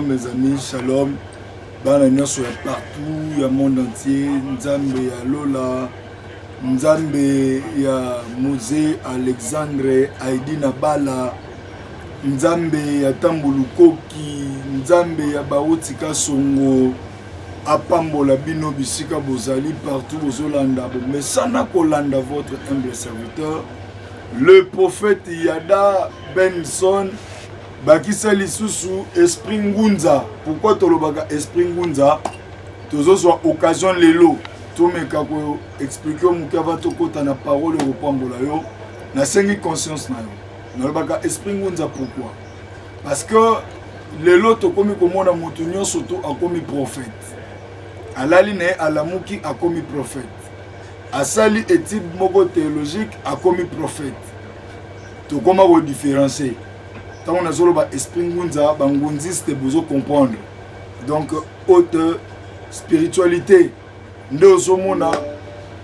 Mes amis, shalom. Bana nyonso ya partout, ya monde entier. Nzambe ya Lola, Nzambe ya Musée Alexandre Aidina Bala, Nzambe ya Tambulukoki, Nzambe ya Baotika Songo, apambola bino bisika bozali partout bozolanda. Mais sana kolanda votre humble serviteur, le prophète Yada Benson. Bakisa lisusu esprit ngunza. Pourquoi tolobaka esprit ngunza? Tozo soit occasion lelo tomeka ko expliquer muki avant tokota na parole repambola yo na sengi conscience na yo. Nalobaka esprit ngunza pourquoi? Parce que lelo tokomi komona mutu nyonso to akomi prophète. Alali ne alamuki akomi prophète. Asali étude moko théologique akomi prophète. Tokoma ko différencier. Tant on a zolo ba esprit ngunza bangunziste bozo comprendre. Donc haute spiritualité nde ozomona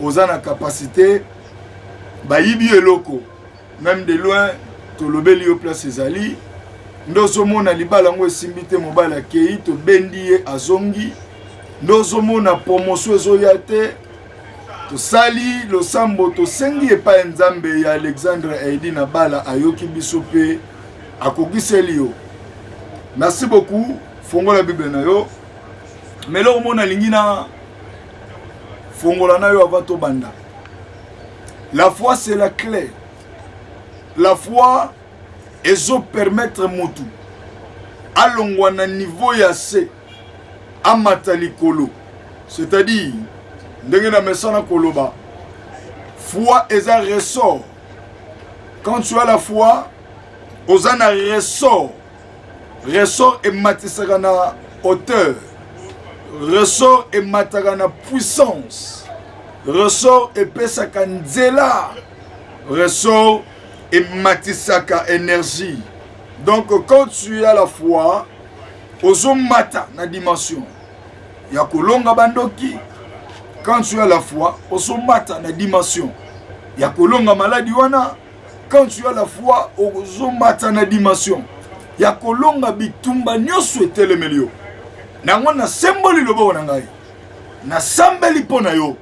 ozana capacité ba yibi eloko même de loin to lobeli yo place ezali nde ozomona libala ngo esimbite mobala kei to bendiye azongi nde ozomona promotion ezoyate to sali lo sambo to sengi epa nzambe ya Alexandre Aidina Bala ayoki biso pe akokiseli yo. Merci beaucoup. Fongola Bible na yo. Mais là on a lingina fongola na yo avant to banda. La foi c'est la clé. La foi ezo permettre mutu alongwa na niveau ya C amata likolo. C'est-à-dire ndenge na mesana koloba. Foi est un ressort. Quand tu as la foi, Ozana ressort et matisagana hauteur, ressort et matagana puissance, ressort et pesaka nzela, ressort et matisaka énergie. Donc quand tu as la foi, ozo mata na dimension ya kolonga bandoki. Quand tu as la foi, ozo mata na dimension ya kolonga maladi wana. Quand tu as la foi, ozomata na dimension ya kolonga bitumba nyoso etelemelio. Nango na symbole lobo na ngai. Na sambeli pona yo.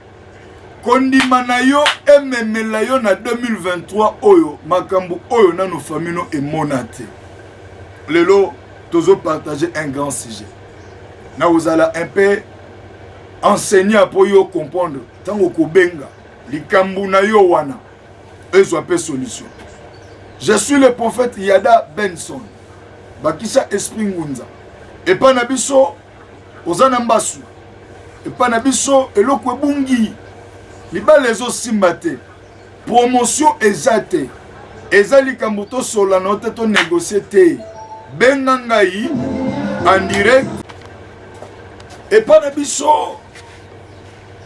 Kondima na yo ememela yo na 2023 oyo makambu oyo nano famino emonate. Lelo tozo partager un grand sujet. Na ozala un peu enseigner pour yo comprendre tango kobenga likambu na yo wana. Ezo pe solution. Je suis le prophète Yada Benson. Bakisa esprit ngunza. Et pas nabiso ozana mbasu. Et pas nabiso eloko bungi. Liba lezo simbate. Promotion ezate. Ezali kambuto sola note to négocier te. Bengangai en direct. Et pas nabiso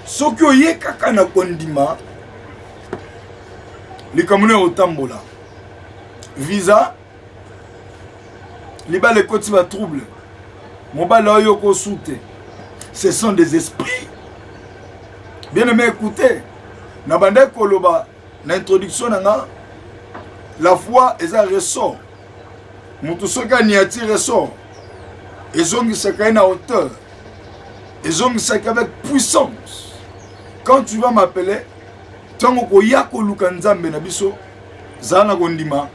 sokyo yekaka na kondima. Les Camerounais au tambola. Visa. Les balles côté va trouble. Mon bal yoko soute. Ce sont des esprits. Bien aimé, écoutez. Nabande koloba. L'introduction nana. La foi est un ressort. Moutousoka niati ressort. Ils ont une hauteur. Ils ont avec puissance. Quand tu vas m'appeler. Tango ko yako luka nzambe na biso zana kondima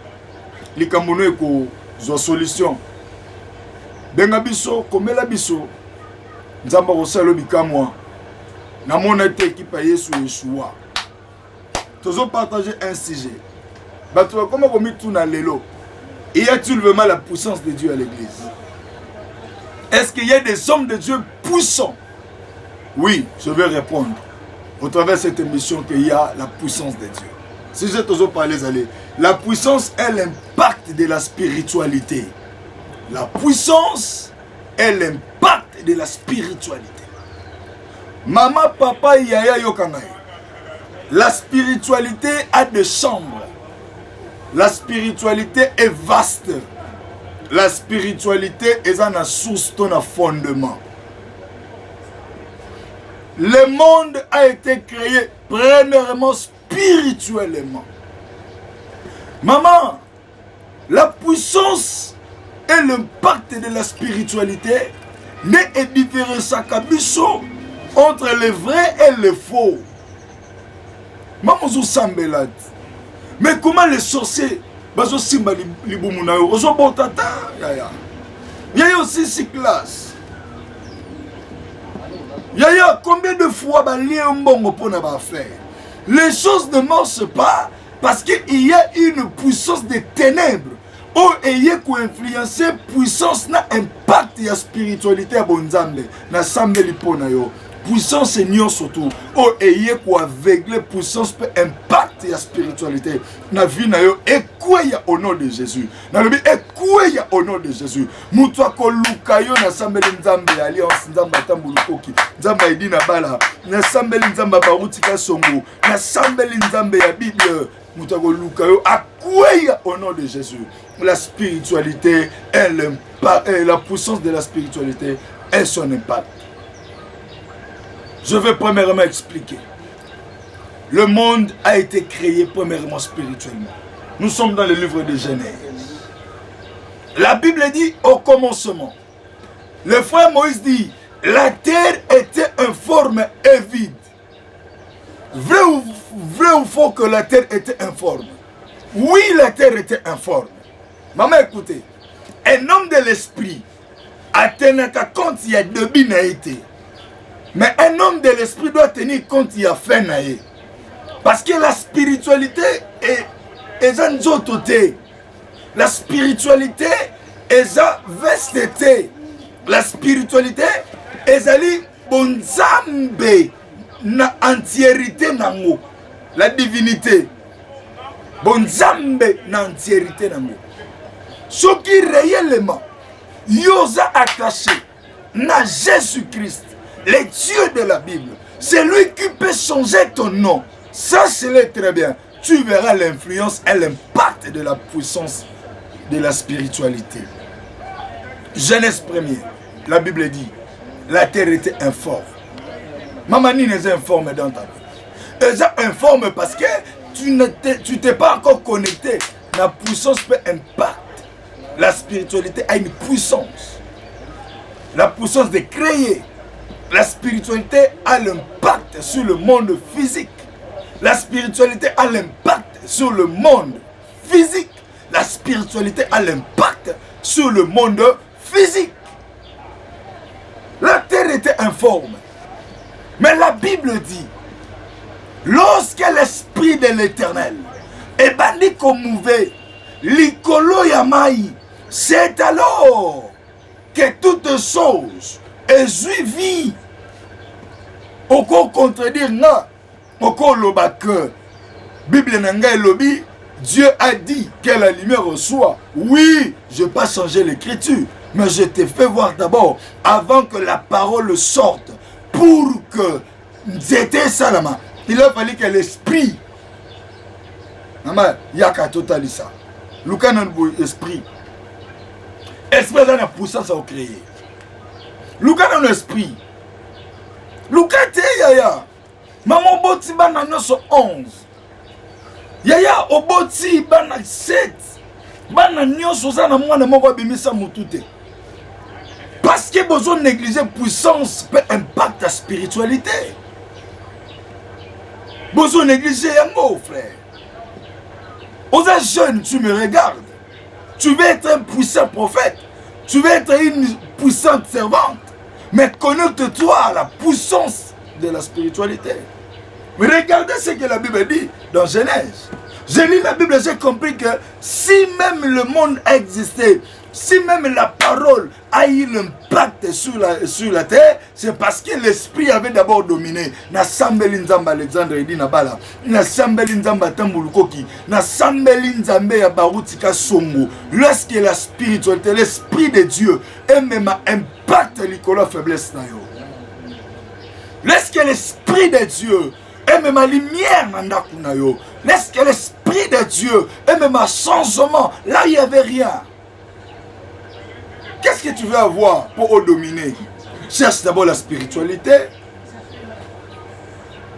likambono eko zo solution benga biso komela biso nzamba kosalo bikamwa na mona te ekipa Yesu Yeshua tozo partager un sujet bato comment komi tuna lelo y a-t-il vraiment la puissance de Dieu à l'église? Est-ce qu'il y a des hommes de Dieu puissants? Oui, je vais répondre au travers de cette émission qu'il y a la puissance de Dieu. Si j'ai toujours parlé, la puissance est l'impact de la spiritualité. La puissance est l'impact de la spiritualité. Maman, papa, yaya, yokangai. La spiritualité a des chambres. La spiritualité est vaste. La spiritualité est une source, un fondement. Le monde a été créé premièrement spirituellement. Maman, la puissance et l'impact de la spiritualité ne différencia kabiso entre le vrai et le faux. Mamozo sambelat. Mais comment les sorciers bazo simba libumuna yo ozo botata yaya. Yaya aussi six classes. Yaya combien de fois ba lié mbongo pona ba faire. Les choses ne marchent pas parce qu'il y a une puissance des ténèbres. Oh, ayez quoi influencer puissance na impact ya spiritualité à bonzambe na sambe lipona yo. Puissance nyon surtout. Oh, ayez quoi aveugler puissance peut impact ya spiritualité na vie na yo et quoi ya au nom de Jésus. Na lobi et quoi ya au nom de Jésus. Mutu akoluka yo na sambe nzambe alliance nzamba tambulukoki. Nzamba idina bala. Na sambe nzamba barutika songo. Na sambe nzambe ya Bible. Mutu akoluka yo akouya au nom de Jésus. La spiritualité et la puissance de la spiritualité et son impact. Je vais premièrement expliquer. Le monde a été créé premièrement spirituellement. Nous sommes dans le livre de Genèse. La Bible dit au commencement. Le frère Moïse dit, la terre était informe et vide. Vrai ou faux que la terre était informe? Oui, la terre était informe. Maman, écoutez, un homme de l'esprit a tenu compte il y a deux binaïtés. Mais un homme de l'esprit doit tenir compte il y a fin naïe. Parce que la spiritualité est un jototé. La spiritualité est un vesteté. La spiritualité est un bonzambe na entiérité nango. La divinité. Bonzambe na entiérité nango. Ce qui réellement yosa attaché na Jésus-Christ, le Dieu de la Bible, c'est lui qui peut changer ton nom. Ça, c'est très bien. Tu verras l'influence et l'impact de la puissance de la spiritualité. Genèse 1er, la Bible dit, la terre était informe. Maman n'est informe dans ta vie. Elle est informe parce que tu t'es pas encore connecté. La puissance peut impacter. La spiritualité a une puissance. La puissance de créer. La spiritualité a l'impact sur le monde physique. La spiritualité a l'impact sur le monde physique. La spiritualité a l'impact sur le monde physique. La terre était informe. Mais la Bible dit, lorsque l'esprit de l'Éternel est bandit comme mauvais, l'icolo yamai, c'est alors que toutes choses est suivies. Oko contredire na, oko loba que Bible nanga lobi, Dieu a dit que la lumière soit. Oui, je n'ai pas changé l'écriture, mais je t'ai fait voir d'abord avant que la parole sorte pour que c'était salama. Il a fallu que l'esprit, yaka totalisa, Lukanan esprit, esprit dans la puissance à créer. Lukanan esprit, Lukate yaya, maman boti bana noso 11, yaya oboti bana 7, bana nyoso zana mwana moko bimisa mutute. Parce que besoin de négliger puissance peut impacter ta spiritualité. Besoin de négliger un mot, frère. Aux jeunes, tu me regardes. Tu veux être un puissant prophète. Tu veux être une puissante servante. Mais connecte-toi à la puissance de la spiritualité. Mais regardez ce que la Bible dit dans Genèse. J'ai lu la Bible, j'ai compris que si même le monde a existé, si même la parole a eu l'impact sur la terre, c'est parce que l'esprit avait d'abord dominé. Na sambeli nzamba Alexandre Edina Bala, na sambeli nzamba Tambulukoki, na sambeli nzambe ya Barutika Songo. Lorsque la spiritualité, l'esprit de Dieu, et même impacte l'école faiblesse na yo. Lorsque l'esprit de Dieu, et même la lumière nandaku na yo. Lorsque l'esprit de Dieu, et même un changement, là il n'y avait rien. Qu'est-ce que tu veux avoir pour dominer? Cherche d'abord la spiritualité.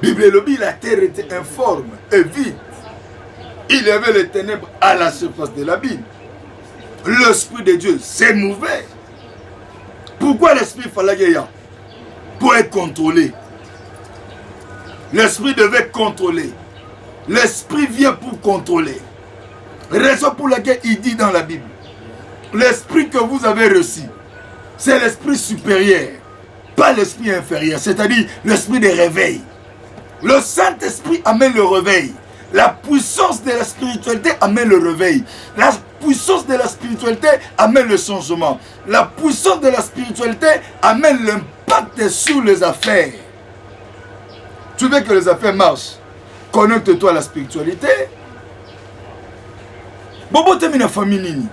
Bible le dit, la terre était informe et vide. Il y avait les ténèbres à la surface de l'abîme. l'Esprit de Dieu s'est mouvé. Pourquoi l'Esprit fallait qu'il y ait? Pour être contrôlé. L'Esprit devait contrôler. L'Esprit vient pour contrôler. Raison pour laquelle il dit dans la Bible, l'Esprit que vous avez reçu, c'est l'Esprit supérieur, pas l'Esprit inférieur, c'est-à-dire l'Esprit de réveil. Le Saint-Esprit amène le réveil. La puissance de la spiritualité amène le réveil. La puissance de la spiritualité amène le changement. La puissance de la spiritualité amène l'impact sur les affaires. Tu veux que les affaires marchent? Connecte-toi à la spiritualité. Bobo te mina famille nini?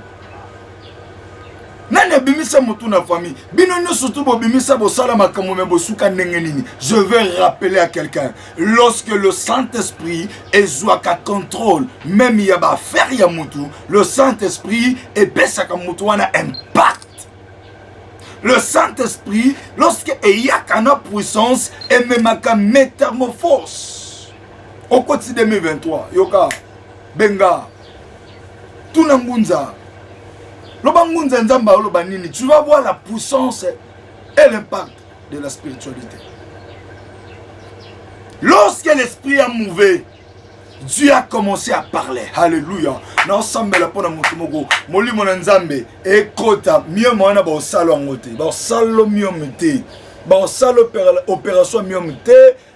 Nani bimisa mutu na famille. Bino surtout bo bimisa bo sala makambo me bo suka ndenge nini. Je vais rappeler à quelqu'un, lorsque le Saint-Esprit est jouaka contrôle, même il y a ba faire ya mutu, le Saint-Esprit est pesa ka mutu wana impact. Le Saint-Esprit, lorsque il y a kana puissance, et même ka métamorphose. Au quotidien 2023, yoka benga tunangunza. Tu vas voir la puissance et l'impact de la spiritualité. Lorsque l'Esprit a mouvé, Dieu a commencé à parler. Alléluia. Na ensemble la pona mutumoko, molimo na nzambe e kota mieux mona ba salo ngote. Ba salo mieux mute. Ba salo opération mieux mute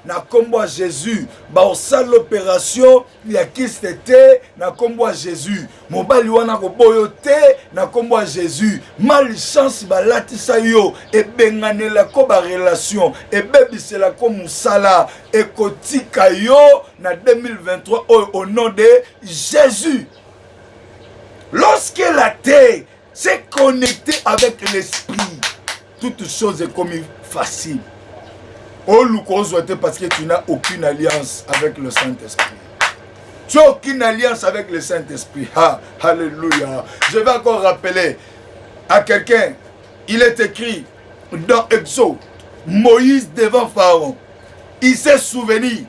na kombo Jésus. Ba salo opération ya kistete na kombo Jésus. Mobali wana ko boyo te na kombo Jésus. Malchance ba latisa yo e benganela ko ba relation e bebisela ko musala e kotika yo na 2023 au nom de Jésus. Lorsque la terre s'est connectée avec l'esprit, toute chose est comme facile. Oh, parce que tu n'as aucune alliance avec le Saint-Esprit. Tu n'as aucune alliance avec le Saint-Esprit. Ah, alléluia. Je vais encore rappeler à quelqu'un, il est écrit dans Exode, Moïse devant Pharaon, il s'est souvenu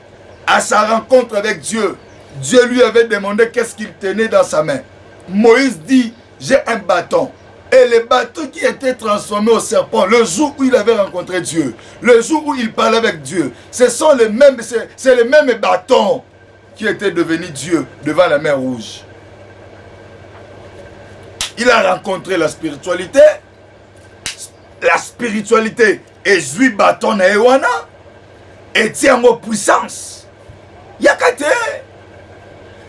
à sa rencontre avec Dieu. Dieu lui avait demandé qu'est-ce qu'il tenait dans sa main. Moïse dit, j'ai un bâton. Et le bâton qui était transformé au serpent, le jour où il avait rencontré Dieu, le jour où il parlait avec Dieu, c'est le même bâton qui était devenu Dieu devant la mer Rouge. Il a rencontré la spiritualité. La spiritualité est joué bâton na ewana et tient en puissance. Yakate.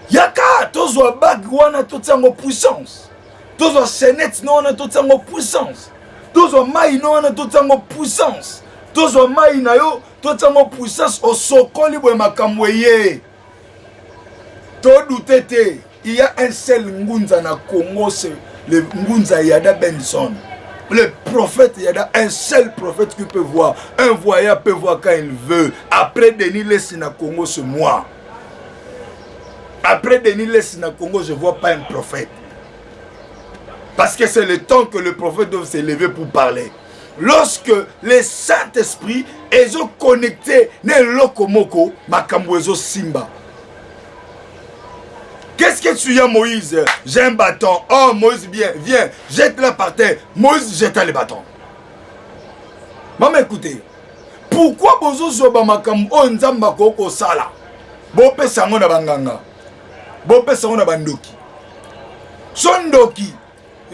Yaka, tozwa bag wana tout en puissance. Tozwa senette non na tout en puissance. Tozwa mai non na tout en puissance. Tozwa mai na yo tout en puissance au sokoli bwe makamweye. To doutete, il y a un seul ngunza na Congo, c'est le ngunza Yada Benson. Le prophète Yada, un seul prophète qui peut voir. Un voyant peut voir quand il veut. Après Denis Lessi na Congo, c'est moi. Après Denis Lessi na Congo, je ne vois pas un prophète. Parce que c'est le temps que le prophète doit s'élever pour parler. Lorsque le Saint-Esprit est connecté, ne lokomoko, makamwezo simba. Qu'est-ce que tu as, Moïse? J'ai un bâton. Oh, Moïse, viens, jette-la par terre. Moïse jeta le bâton. Maman, écoutez. Pourquoi bozo zoba makambo onzamba koko sala? Bope sango na banganga. Bope sango na bandoki. Sondoki,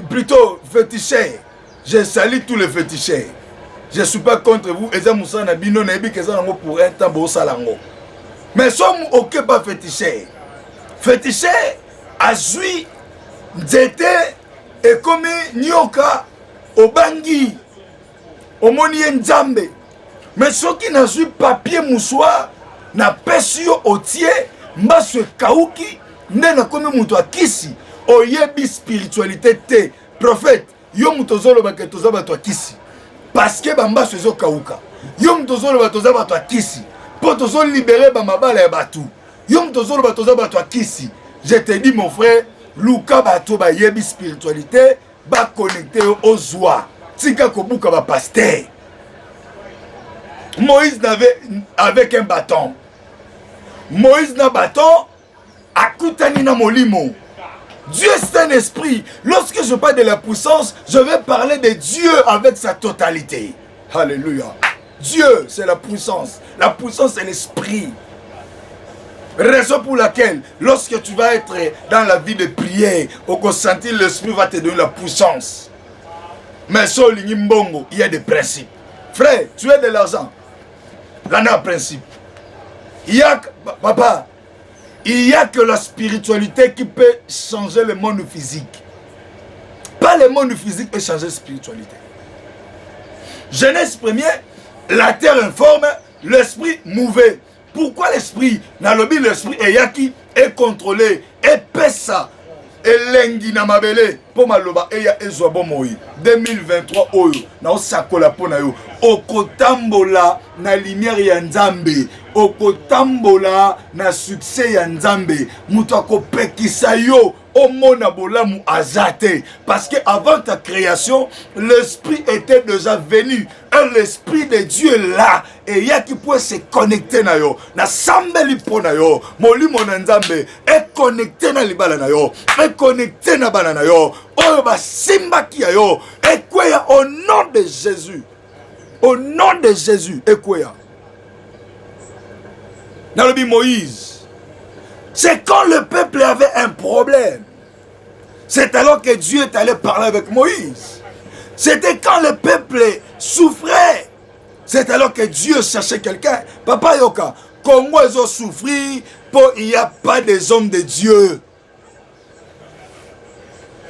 plutôt féticheur. Je salue tous les féticheurs. Je ne suis pas contre vous. Eza Moussa na bino na ebi keza nango pour un temps bo salango. Mais somme ok pas féticheur. Féticheur a joui nzete et comme nyoka obangi omoni nzambe. Mais ceux qui n'a joui papier moussoir na pesio otie mbaso kauki nena comme muto akisi oyebi spiritualité te prophète yo mutozolo baketoza bato akisi parce que bambaso ezo kauka yo mutozolo batoza bato akisi po tozo libérer ba mabala ya batu yo mutozolo batoza bato akisi. Je te dis mon frère, luka bato ba yebi spiritualité ba connecté aux joies tika kobuka ba pasteur. Moïse n'avait avec un bâton. Moïse n'a bâton akutani na molimo. Dieu c'est un esprit. Lorsque je parle de la puissance, je vais parler de Dieu avec sa totalité. Alléluia. Dieu c'est la puissance. La puissance c'est l'esprit. Raison pour laquelle, lorsque tu vas être dans la vie de prière, au consentir, l'esprit va te donner la puissance. Mais sur l'Imbongo, il y a des principes. Frère, tu as de l'argent. Là, il y a un principe. Il y a, papa, il n'y a que la spiritualité qui peut changer le monde physique. Pas le monde physique peut changer la spiritualité. Genèse 1er, la terre informe, l'esprit mouvait. Pourquoi l'esprit? Nalobi l'esprit est contrôlé, et pesa, et lengi na mabele, pour maloba, et ya ezoabo moi. 2023 oyo, na osakola pona yo, okotambola na lumière ya Nzambe, okotambola na succès ya Nzambe, mutako pekisa yo, omona bolamu azate, parce que avant ta création, l'esprit était déjà venu, et l'esprit de Dieu est là, et il y a qui peut se connecter na yo, na sambeli po na yo, moli mona Nzambe, et connecté na libala na yo, et connecté na bana na yo, oyo ba simba ki ya yo, et quoi au nom de Jésus, au nom de Jésus, et quoi Nalobi Moïse, c'est quand le peuple avait un problème. C'est alors que Dieu est allé parler avec Moïse. C'était quand le peuple souffrait. C'est alors que Dieu cherchait quelqu'un. Papa Yoka, comment ils ont souffert pour il n'y a pas des hommes de Dieu.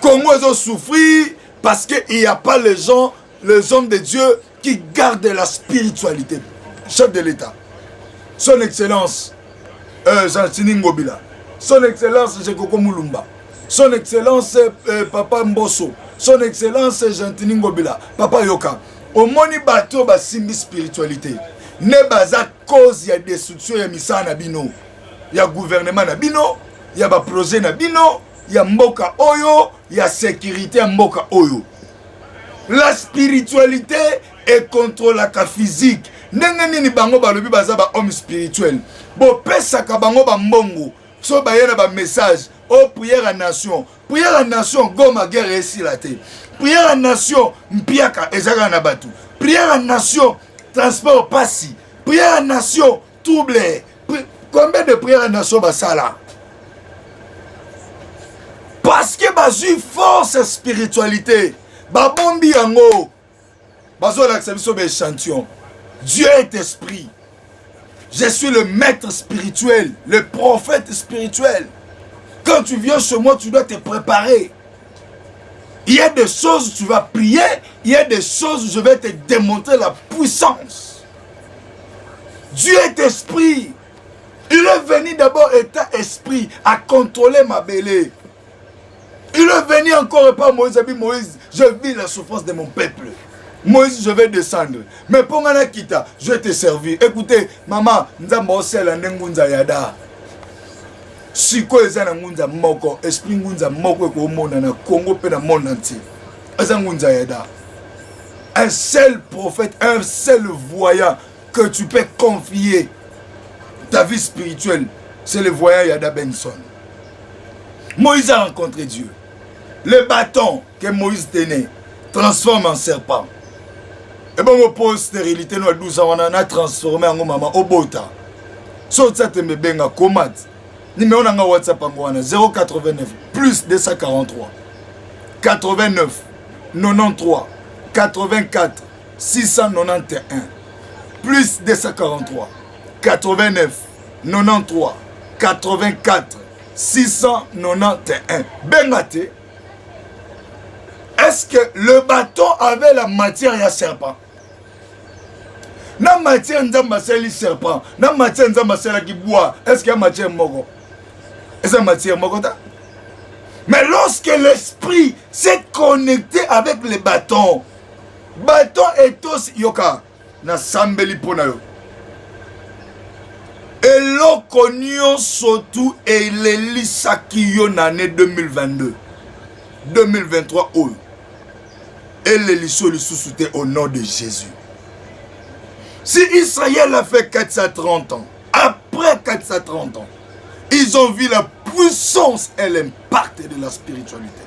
Comment ils ont souffert parce qu'il n'y a pas les hommes de Dieu qui gardent la spiritualité. Chef de l'État. Son Excellence, Jean-Tini Ngobila. Son Excellence, Jekoko Moulumba. Son Excellence, Papa Mbosso. Son Excellence, Jean-Tini Ngobila. Papa Yoka. Au moni bateau, ba simbi spiritualité. Ne baza cause ya destruction ya misa na bino. Ya gouvernement na bino. Ya ba projet na bino. Ya mboka oyo. Ya sécurité ya mboka oyo. La spiritualité est contre la physique. Ndenge ni bango balobi baza ba homme spirituel. Bo pesa ka bango ba mbongo. So ba yena ba message. Oh prière à nation. Prière à nation goma guerre ici la terre. Prière à nation mpiaka ezaka na batu. Prière à nation transport passi. Prière à nation trouble. Combien de prières à nation basala? Parce que bazu force spiritualité. Babombi yango. Bazo l'acception de échantillon. Dieu est esprit. Je suis le maître spirituel, le prophète spirituel. Quand tu viens chez moi, tu dois te préparer. Il y a des choses où tu vas prier, il y a des choses où je vais te démontrer la puissance. Dieu est esprit. Il est venu d'abord état esprit à contrôler ma belée. Il est venu encore par Moïse, Moïse, je vis la souffrance de mon peuple. Moïse, je vais descendre. Mais pour moi, je vais te servir. Écoutez, maman, nous avons ngunza yada. Siko ezana ngunza moko, esprit ngunza moko ko mona na Congo pe na monde entier. Ezana ngunza yada. Un seul prophète, un seul voyant que tu peux confier ta vie spirituelle, c'est le voyant Yada Benson. Moïse a rencontré Dieu. Le bâton que Moïse tenait transforme en serpent. Et bon, mon pose stérilité, nous a 12 ans, on a transformé en maman au bota. Sauf ça, tu me benga commat. Numéro na WhatsApp en 089 plus 243 89 93 84 691 plus 243 89 93 84 691. Bengate. Est-ce que le bâton avait la matière à serpent? Na matière nzamba seli serpent, na matière nzamba sela qui bois. Est-ce qu'il y a matière moko? Est-ce que matière moko ta? Mais lorsque l'esprit s'est connecté avec le bâton est aussi yoka na sambeli pona yo. Et l'on connaît surtout et les lisaki yo l'année 2022 2023 oh. Et les lissos le sous-souté au nom de Jésus. Si Israël a fait 430 ans, après 430 ans, ils ont vu la puissance et l'impact de la spiritualité.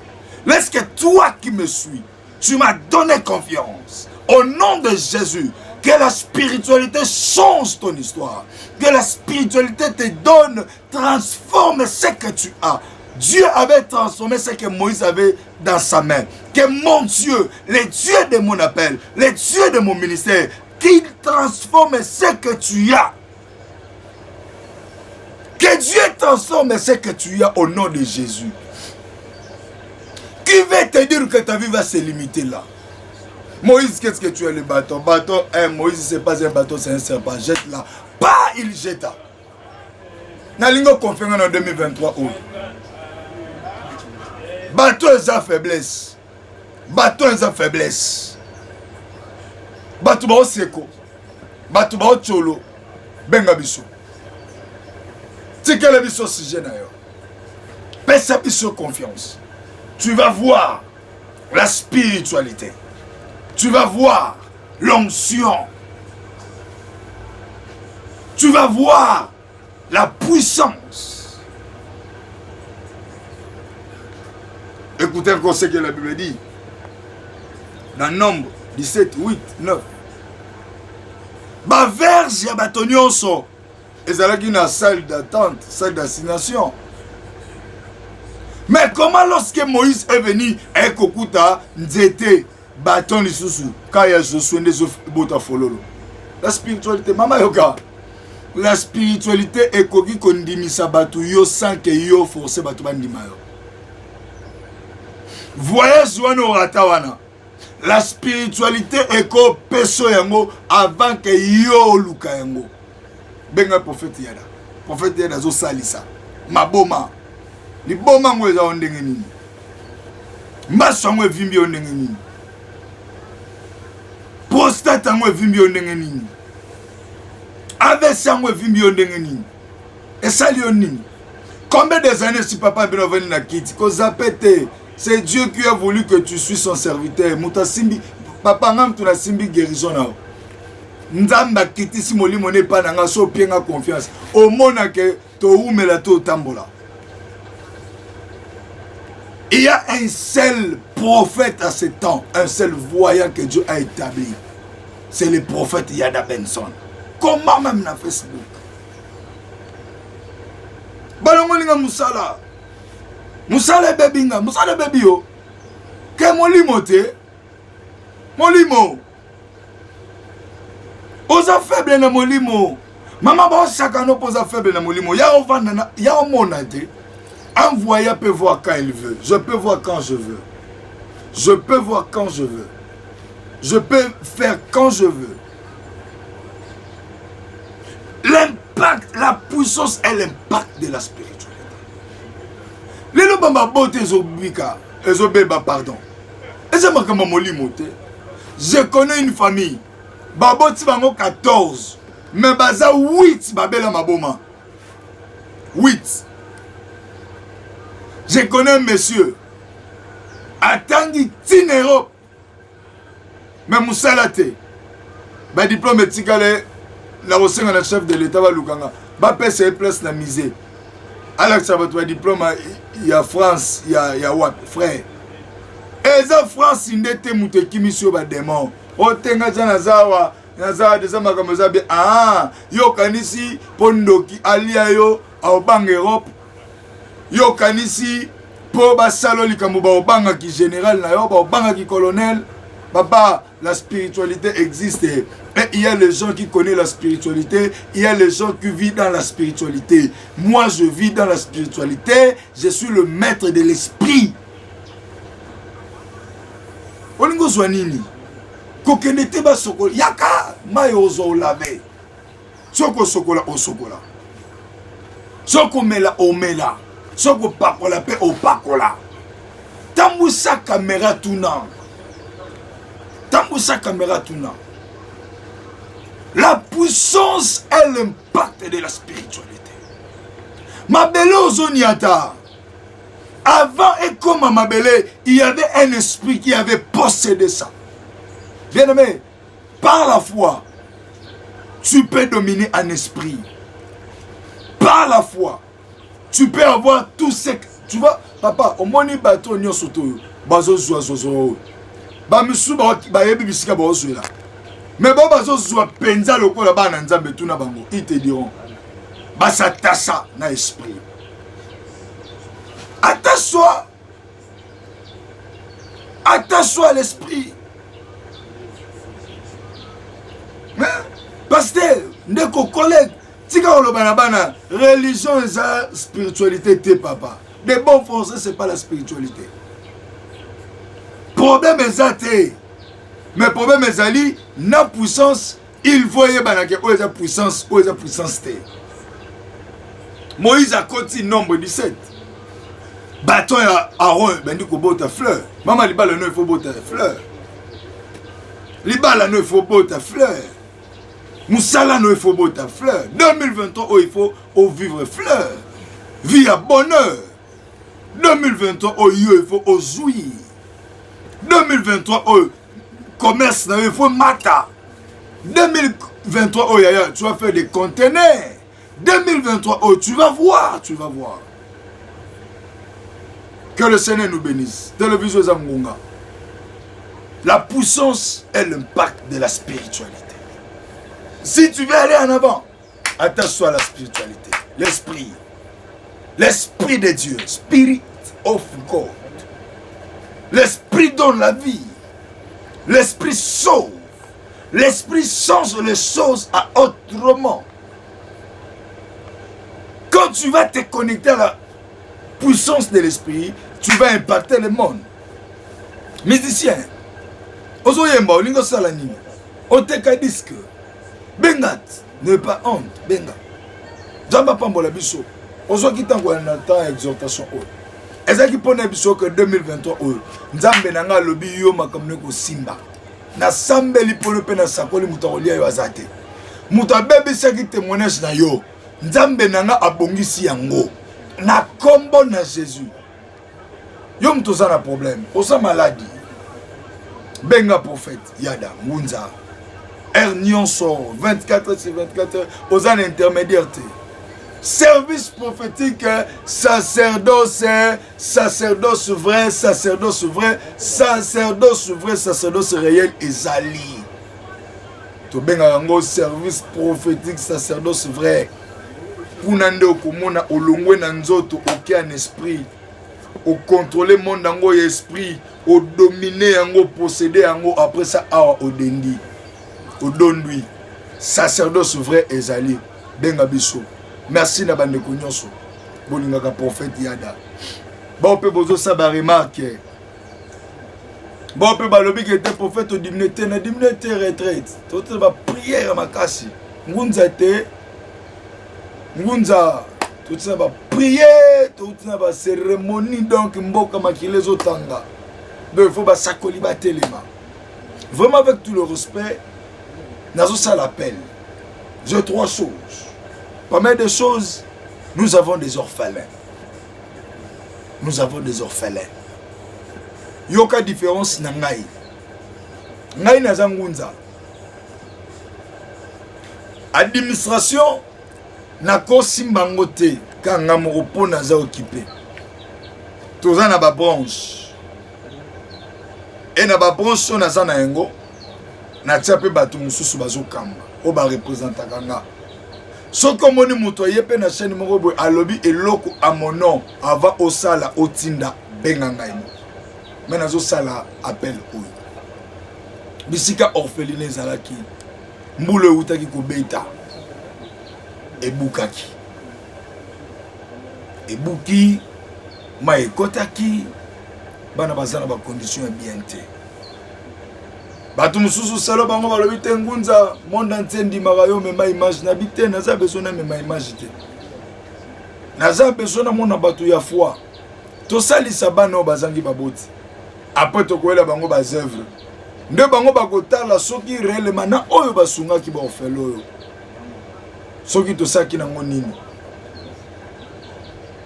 Lorsque toi qui me suis, tu m'as donné confiance. Au nom de Jésus, que la spiritualité change ton histoire. Que la spiritualité te donne, transforme ce que tu as. Dieu avait transformé ce que Moïse avait dans sa main. Que mon Dieu, le Dieu de mon appel, le Dieu de mon ministère, qu'il transforme ce que tu as. Que Dieu transforme ce que tu as au nom de Jésus. Qui va te dire que ta vie va se limiter là? Moïse, qu'est-ce que tu as le bâton? Bâton, Moïse, c'est pas un bâton, c'est un serpent. Jette là. Pas, il jeta. Nalingo conférence en 2023 où? Bâton est en faiblesse. Bâton est en faiblesse. Bâton ba seko. Bâton ba cholo. Benga biso. Tika la biso sujet na yo. Pesa biso confiance. Tu vas voir la spiritualité. Tu vas voir l'onction. Tu vas voir la puissance. Écoutez encore ce que la Bible dit. Dans Nombre 17, 8, 9. Ba verge ya bato nyonso ezalaki na salle d'attente, salle d'assignation. Mais comment lorsque Moïse est venu et kokuta nzete bâton lisusu kaya Josué ndezo bota fololo. La spiritualité mama yoka. La spiritualité ekoki kondimisa bato yo sans que yo forcer bato bandima yo. Voyage wana orata wana. La spiritualité eko peso yango avant que yo luka yango. Benga prophète yada. Prophète yada zo salisa. Maboma. Ni boma ngo eza ondenge nini. Maso ngo evimbi ondenge nini. Prostate ngo evimbi ondenge nini. AVC ngo evimbi ondenge nini. Esali ondenge. Combien des années si papa bino venu na kiti ko zapete. C'est Dieu qui a voulu que tu sois son serviteur. Muta simbi papa ngam tu na simbi guérison na. Nzamba kiti si molimo ne pa nanga so pienga confiance. Au mona que to umela to tambola. Il y a un seul prophète à ce temps, un seul voyant que Dieu a établi. C'est le prophète Yada Benson. Comment même na Facebook? Balongolinga musala. Musala bebinga, musala bebi yo. Ke molimo te? Molimo. Oza faible na molimo. Maman ba sakano poza faible na molimo. Ya ovanda na ya omona te. Un voyant peut voir quand il veut. Je peux voir quand je veux. Je peux voir quand je veux. Je peux faire quand je veux. L'impact, la puissance et l'impact de la spiritualité. Les lobamba bote ezobika, ezobeba pardon. Ezamaka moli mote. Je connais une famille. Baboti bango 14. Mais baza 8 babela maboma. 8. Je connais un monsieur. Atangi tinero. Mais moussalate. Ba diplôme etikale la osenga na chef de l'état ba lukanga. Ba pese place na misé. Alors ça va toi diplôme il y a France, il y a what frère. Eza France indete muteki misio ba démon. Otenga jana zawa nazawa deza makamzabe yo kanisi pondoki alia yo au bang Europe. Yo kanisi po basalo likambo ba obanga ki général na yo ba obanga ki colonel. Papa, la spiritualité existe. Et il y a les gens qui connaissent la spiritualité. Il y a les gens qui vivent dans la spiritualité. Moi, je vis dans la spiritualité. Je suis le maître de l'esprit. Olingo zwanini. Kokenete ba sokola. Yaka mayo zo lave. Soko sokola o sokola. Soko mela o mela. Soko pakola pe o pakola. Tambusa caméra tournant. Tambusa caméra tournant. La puissance et l'impact de la spiritualité. Mabele ozoniata. Avant et comme à Mabele, il y avait un esprit qui avait possédé ça. Bien aimé, par la foi, tu peux dominer un esprit. Par la foi, tu peux avoir tout ce que... Tu vois, papa, au moins, bateau, n'y a surtout, bazo, zozo, bamisu, bayebi, bisika, bazo, là. Mais bon, bazo, zozo, penza, le coup, là-bas, nanzambe, tout na bango, ils te diront, basa, tassa, na esprit. Attache-toi à l'esprit. Pasteur, ndeko collègue, tika lo banabana, religion et sa spiritualité t'es papa. Les bons français c'est pas la spiritualité. Problème est mais problème est ali, na puissance, il voyait banake où est la puissance t'es. Moïse a compté nombre 17. Bâton à Aaron, ben dit qu'on botte fleur. Maman libala non il faut botter fleur. Libala non il faut botter fleur. Moussala non il faut botter fleur. 2023 oh, il faut vivre fleur. Vie à bonheur. 2023 oh, il faut jouir. 2023 oh, commerce il faut mata. 2023 oh, tu vas faire des conteneurs. 2023 oh, tu vas voir. Que le Seigneur nous bénisse. Télévision Zamgunga. La puissance est l'impact de la spiritualité. Si tu veux aller en avant, attache-toi à la spiritualité. L'esprit. L'esprit de Dieu. Spirit of God. L'esprit donne la vie. L'esprit sauve. L'esprit change les choses à autrement. Quand tu vas te connecter à la puissance de l'esprit, tu vas impacter le monde. Musicien, ozoyemba olingo sala nini, oteka disque, bengat, ne pas honte, benga. Jamba pambola biso, ozo kitango na temps exhortation o. Ezaki pona biso que 2023 o, nzambe nanga lobi yo makamne ko simba. Na sambeli polo pe na sakoli mutakolia yo azate. Mutabebe saki témoignage na yo, nzambe nanga abongisi yango. Na combo na Jésus. Yom toza na problème. Osa maladie. Benga prophète. Yada. Mounza. Hernion sort. 24 sur 24 heures. Osa intermédiaire. Service prophétique. Sacerdoce vrai. Sacerdoce réel. Ezali. To benga yango service prophétique. Sacerdoce vrai. Punande okomona olongwe na nzoto oké en esprit o contrôler monde yango esprit o dominer yango posséder yango après ça awa odendi odondwi sacerdoce vrai ezali benga biso merci na bande ko nyonso bolingaka prophète Yada ba pe bozo sa ba remarque ba pe balobi que était prophète dimnité na dimnité retraite toute ba prière makasi ngunza te Ngunza, tout ça va prier, tout ça va cérémonie, donc mboka makile zotanga. Donc il faut ba sakoli ba telema. Vraiment avec tout le respect, nazo ça l'appel. J'ai trois choses. Parmi des choses, nous avons des orphelins. Yoka différence na ngai. Ngai na zangunza. Administration Nako simbango te kanga moko naza occupé. Toza na ba branche. Et na ba branche naza na yango. Na tia pe bato mususu bazo kamba. O ba représenta kanga. Soko moni muto yepe na chaîne moko boy alobi eloko a mon nom avant osala otinda benganga ino. Mais nazo sala appel oyo. Bisika orpheline zalaki. Mbule utaki ko beta. Ebuki ma ekotaki bana bazana ba condition bien te batu mususu salo bango balobi te ngunza monde entier ndimaka yo mema image na bite naza besoin na mema image te naza besoin na mona batu ya foi to salisa bana bazangi baboti après to koela bango ba œuvre nde bango bakotala soki réellement na oyo basungaki ba ofelo oyo soki tosaki nango nini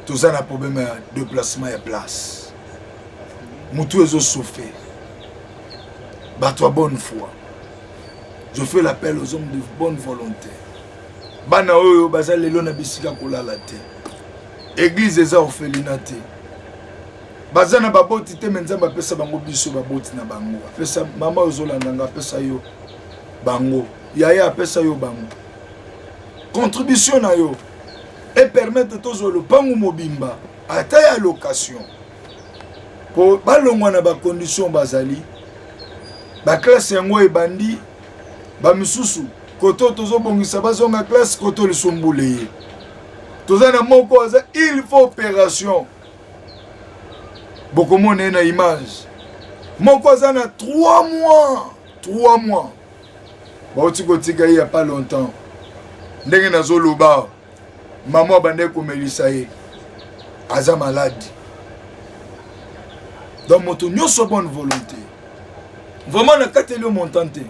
toza na problème de déplacement et place mutu ezo souffrir bato bonne foi je fais l'appel aux hommes de bonne volonté bana oyo baza lelo na bisika kolala te église eza orphelinat te baza na baboti te me nzambe apesa bango biso baboti na bango apesa mama ozolanda nga apesa yo bango yaya apesa yo bango contribution na yo et permettre tozwa lopango mobimba ata ya location po balongwa na bacondition bazali baklasse yango ebandi bamisusu koto tozobongisa bazonga classe koto lisumbule ye toza na moko aza il faut opération bokomona na image moko aza na 3 mois bauti kotika ye ya pas longtemps ndenge nazoloba mama bande komelisa ye aza malade donc moto nyonso bonne volonté vraiment na kateli montant te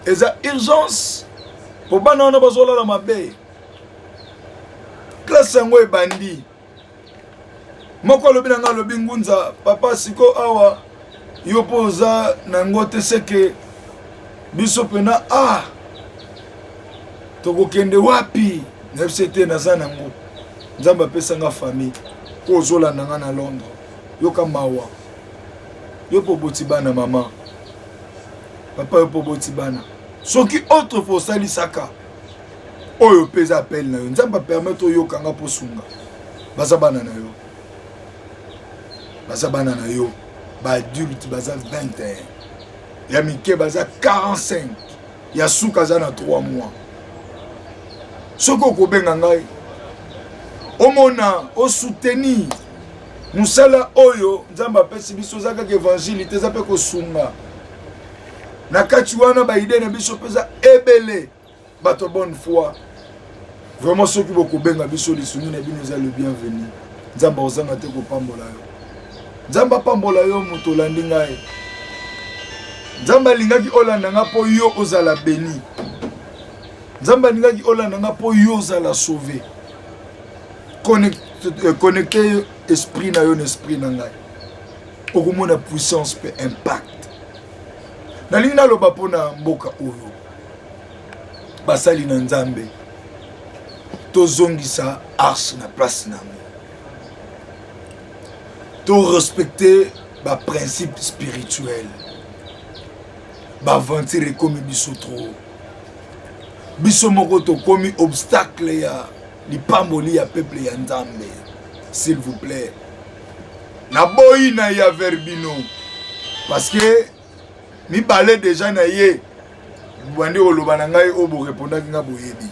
eza urgence po bana wana bazolala mabe classe yango ebandi moko alobi na nga alobi ngunza papa siko awa yo mpo oza nango te seke biso pena tokokende wapi nayebisi te naza nango nzambe apesanga famille mpo ozolanda nga na Londres yoka mawa yo mpo boti bana mama papa yo mpo boti bana soki autre fo osalisaka oyo mpe eza appel na yo nzambe apermettre oyokanga mpo sunga baza bana na yo baza bana na yo baadulte baza 21 ya mike baza 45 ya suka aza na 3 mois soki okobenga ngai omona osoutenir musala oyo nzambe apesi biso eza kaka évangile te eza mpe kosunga na kati wana baide na biso mpe eza ebele bato bonne foi vraiment soki bokobenga biso lisungi na bino eza le bienvenu nzambe ozanga te kopambola yo nzambe apambola yo moto olandi ngai nzambe alingaki olanda nga mpo yo ozala beni nzambe alingaki olanda nga mpo yo ozala sauvé connecte esprit na yo na esprit na ngai okomona puissance mpe impact nalingi naloba mpo na mboka oyo basali na nzambe tozongisa arche na place nango to respecter ba principe spirituel ba aventure comme biso trop biso moko to komi obstacle ya lipamboli ya peuple ya nzambe s'il vous plaît na boyi na ya verbino parce que mi balé déjà na ye bandi oloba na ngai obo répondaki nga boyebi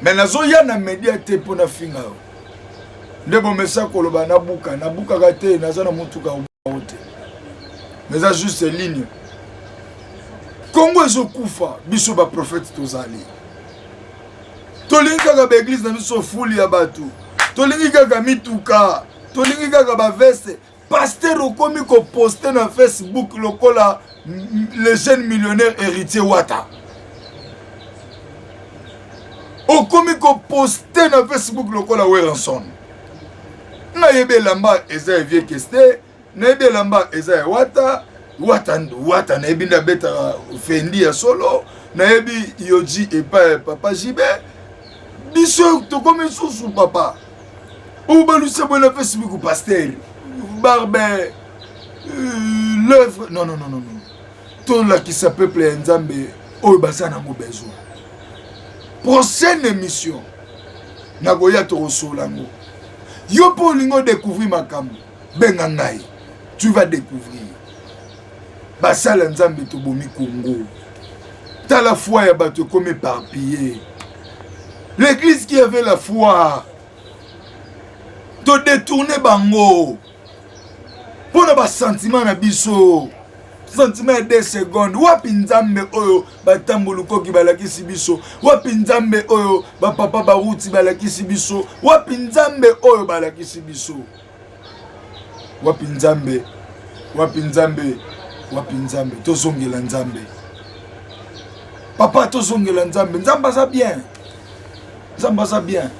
mais nazoya na média te mpo na finga yo nde bomesa koloba nabukaka te naza na motuka obao te mais eza juste ligne kongo ezokufa biso baprofete tozali tolingi kaka baeglise na biso fuli ya bato tolingi kaka mituka tolingi kaka baveste paster okomi koposte na Facebook lokola le jeune millionnaire héritier Wata okomi koposte na Facebook lokola Werenson nayebi elamba eza ya vie keste nayebi elamba eza ya Wata nayebi ndabeta fendi ya solo nayebi yoji epa papa jibe biso tokomi susu papa obaluse bona Facebook pasteur barbe l'œuvre non tout là qui s'appelle peuple nzambe oyo baza nango besoin prochaine émission nakoya tokosolango yo mpo olingo découvrir makambo benga ngai tu vas découvrir basala nzambe tobomi Congo tala foi ya bato comme éparpillé l'église qui avait la foi to détourner bango pona ba sentiment na biso sentiment 2 secondes wapi nzambe oyo batambulukoki balakisi biso wapi nzambe oyo bapapa baruti balakisi biso wapi nzambe oyo balakisi biso wapi nzambe tozongela nzambe papa tozongela nzambe nzambe aza bien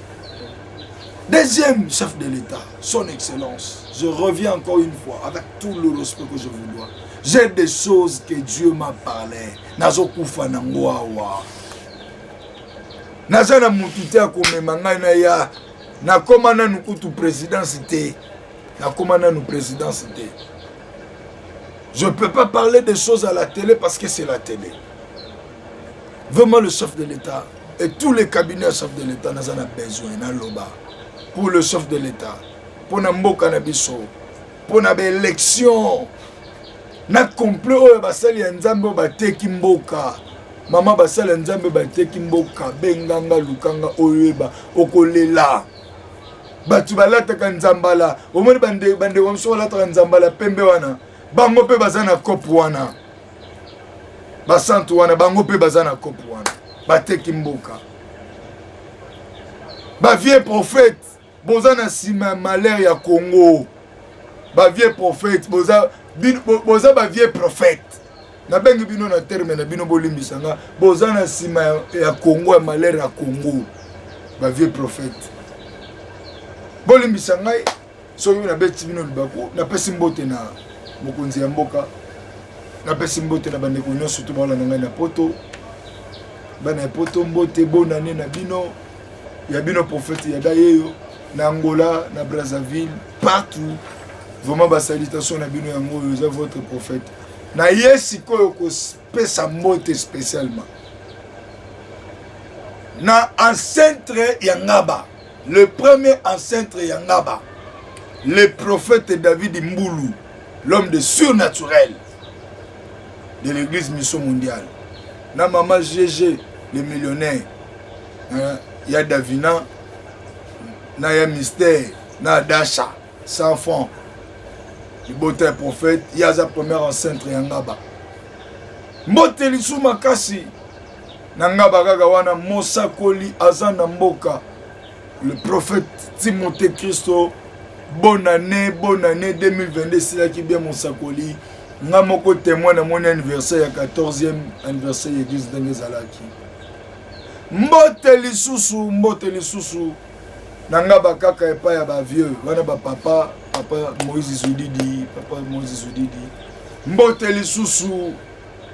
deuxième chef de l'État, son excellence, je reviens encore une fois avec tout le respect que je vous dois. J'ai des choses que Dieu m'a parlé. Nazo kufa nangoawa. Naza na mutute akomema ngai na ya na komana nous kutu présidence té na komana nous présidence té. Je ne peux pas parler des choses à la télé parce que c'est la télé. Vraiment le chef de l'État et tous les cabinets chefs de l'État n'ont besoin na loba pour le chef de l'État, pour na mboka na biso, pour na élection na complet oyo basali ya nzambe bateki mboka. Mama basali ya nzambe bateki mboka benganga lukanga oyeba okolela. Batu balataka nzambala, omoni bande wamso balataka nzambala pembe wana. Bango pe bazana kopu wana. Basantu wana bango pe bazana kopu wana. Bateki mboka. Ba vieux prophète bozana sima malheur ya Congo. Ba vieux prophète boza ba vieux prophète. Na bengi bino na terme na bino bolimbisanga bozana sima ya Congo ya malheur ya Congo. Ba vieux prophète. Bolimbisanga soki na beti bino libako na pesi mbote na mokonzi ya mboka na pesi mbote na bandeko nyonso to bala na ngai na poto bana ya poto mbote bonane na bino ya bino prophète ya dayeyo na Angola na Brazzaville partout vraiment ba salutation na bino yango yo votre prophète na yesi koyo ko pesa mbote spécialement na ancêtre ya Ngaba, le premier ancêtre ya Ngaba, le prophète David Mboulou, l'homme de surnaturel de l'église Mission Mondiale. Na maman GG, le millionnaire, ya Davina, na ya Mystère, na Dasha, sans fond. Le beauté prophète, ya za premier ancêtre ya Ngaba. Mbote lisu makasi, na Ngaba kaka wana Mosakoli azana mboka. Le prophète Timothée Christo, bonne année 2022, c'est là qui bien mon sakoli. Nga moko témoin de mon anniversaire, il y a 14e anniversaire de l'église d'Angezalaki. Mbote li susu. Nanga bakaka epa ya ba vieux, wana ba papa Moïse Zoudidi. Mbote li susu,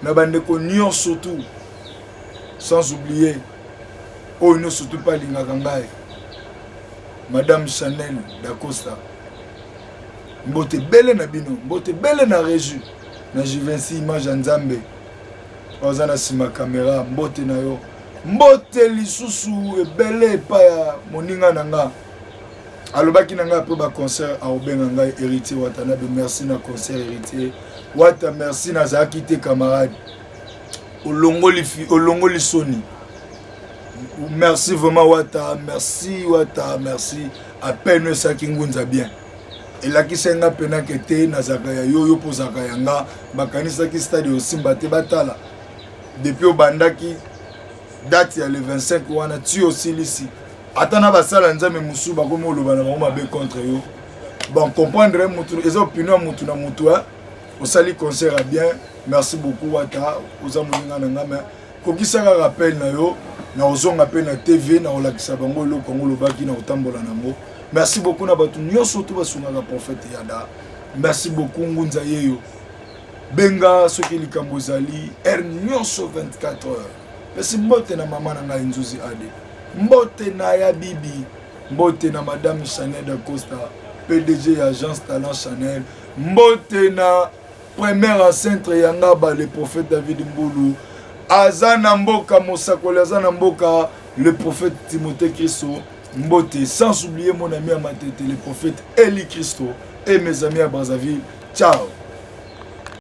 na bandeko nyon surtout. Sans oublier, oh non surtout pas l'ingagangaï. Madame Chanel d'Acosta. Mbote belle na bino, mbote belle na Réju. Na Juvenci image Nzambe. Ozana sima caméra, mbote na yo. Mbote lisusu e belle pa ya moninga nanga. Alobaki nanga po ba concert a obenga ngai héritier Watanabe, merci na concert héritier. Wata merci na zaki te camarade. Olongoli Sony. Merci vraiment Wata, merci. À peine ça qui ngunza bien. Et là qui s'est nga pena kete na zakaya yo po zakaya nga bakanisa ki stade aussi mbate batala. Depuis au bandaki date ya le 25 wana tu aussi ici. Atana basala nzame musu ba komo lobana ba mabe contre yo. Bon comprendre mutu les opinions mutu na mutu au sali concert a bien. Merci beaucoup Wata, oza moninga na ngame. Kokisaka rappel na yo. Na ozonga pe na TV na olakisa bango lo kongo lobaki na otambola nango. Merci beaucoup na batu nyonso to basungaka prophète Yada. Merci beaucoup ngunza yeyo. Benga soki likambo zali nyonso 24 heures. Merci mbote na mama na ngai Nzuzi Ade. Mbote na ya bibi, mbote na madame Chanel d'Acosta, PDG agence Talent Chanel. Mbote na premier ancêtre ya Ngaba le prophète David Mboulou. Azana mboka Mosakoli, azana mboka le prophète Timothée Christo, mbote, sans oublier mon ami à ma tête, le prophète Eli Christo et mes amis à Brazzaville. Ciao.